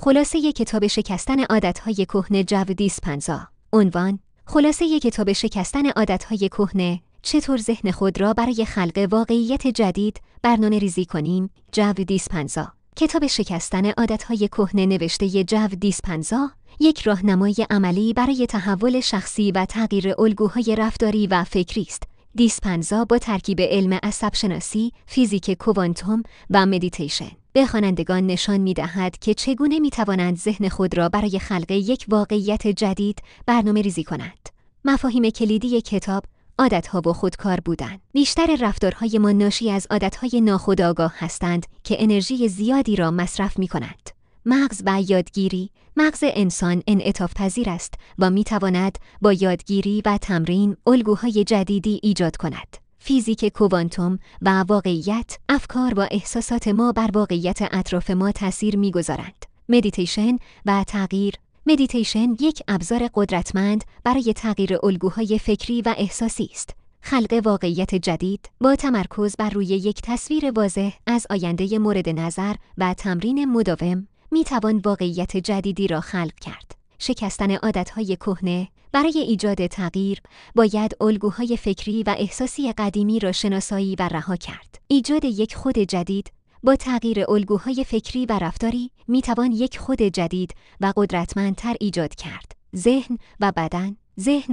خلاصه کتاب شکستن عادتهای کهنه جو دیسپنزا. عنوان: خلاصه کتاب شکستن عادتهای کهنه، چطور ذهن خود را برای خلق واقعیت جدید برنامه‌ریزی کنیم. جو دیسپنزا. کتاب شکستن عادتهای کهنه نوشته جو دیسپنزا یک راهنمای عملی برای تحول شخصی و تغییر الگوهای رفتاری و فکری است. دیسپنزا با ترکیب علم عصب‌شناسی، فیزیک کوانتوم و مدیتیشن به خوانندگان نشان می‌دهد که چگونه می‌توانند ذهن خود را برای خلق یک واقعیت جدید برنامه‌ریزی کنند. مفاهیم کلیدی کتاب: عادت‌ها و خودکار بودن. بیشتر رفتارهای ما ناشی از عادت‌های ناخودآگاه هستند که انرژی زیادی را مصرف می‌کنند. مغز و یادگیری. مغز انسان انعطاف پذیر است و می‌تواند با یادگیری و تمرین الگوهای جدیدی ایجاد کند. فیزیک کوانتوم و واقعیت. افکار و احساسات ما بر واقعیت اطراف ما تأثیر می‌گذارند. مدیتیشن و تغییر. مدیتیشن یک ابزار قدرتمند برای تغییر الگوهای فکری و احساسی است. خلق واقعیت جدید با تمرکز بر روی یک تصویر واضح از آینده مورد نظر و تمرین مداوم می‌توان واقعیت جدیدی را خلق کرد. شکستن عادتهای کهنه. برای ایجاد تغییر باید الگوهای فکری و احساسی قدیمی را شناسایی و رها کرد. ایجاد یک خود جدید. با تغییر الگوهای فکری و رفتاری میتوان یک خود جدید و قدرتمندتر ایجاد کرد. ذهن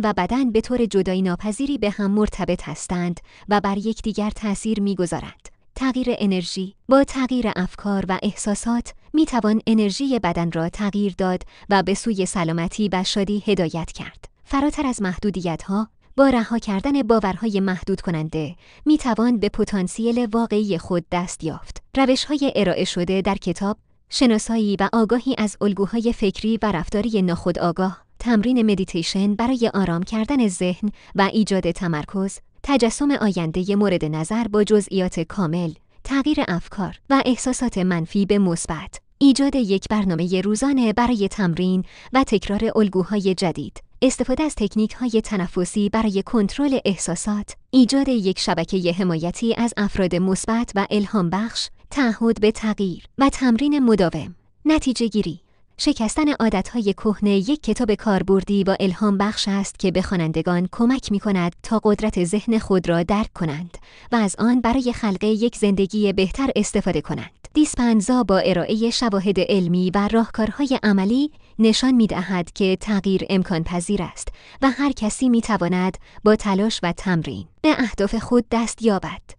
و بدن به طور جدایی ناپذیری به هم مرتبط هستند و بر یکدیگر تأثیر میگذارند. تغییر انرژی. با تغییر افکار و احساسات میتوان انرژی بدن را تغییر داد و به سوی سلامتی و شادی هدایت کرد. فراتر از محدودیت‌ها، با رها کردن باورهای محدود کننده میتوان به پتانسیل واقعی خود دست یافت. روش‌های ارائه شده در کتاب: شناسایی و آگاهی از الگوهای فکری و رفتاری ناخودآگاه، تمرین مدیتیشن برای آرام کردن ذهن و ایجاد تمرکز، تجسم آینده مورد نظر با جزئیات کامل، تغییر افکار و احساسات منفی به مثبت، ایجاد یک برنامه روزانه برای تمرین و تکرار الگوهای جدید، استفاده از تکنیک‌های تنفسی برای کنترل احساسات، ایجاد یک شبکه حمایتی از افراد مثبت و الهام بخش، تعهد به تغییر و تمرین مداوم. نتیجه گیری: شکستن عادتهای کهنه یک کتاب کاربردی و الهام بخش است که به خوانندگان کمک می‌کند تا قدرت ذهن خود را درک کنند و از آن برای خلق یک زندگی بهتر استفاده کنند. دیسپنزا با ارائه شواهد علمی و راهکارهای عملی نشان می‌دهد که تغییر امکان پذیر است و هر کسی می‌تواند با تلاش و تمرین به اهداف خود دست یابد.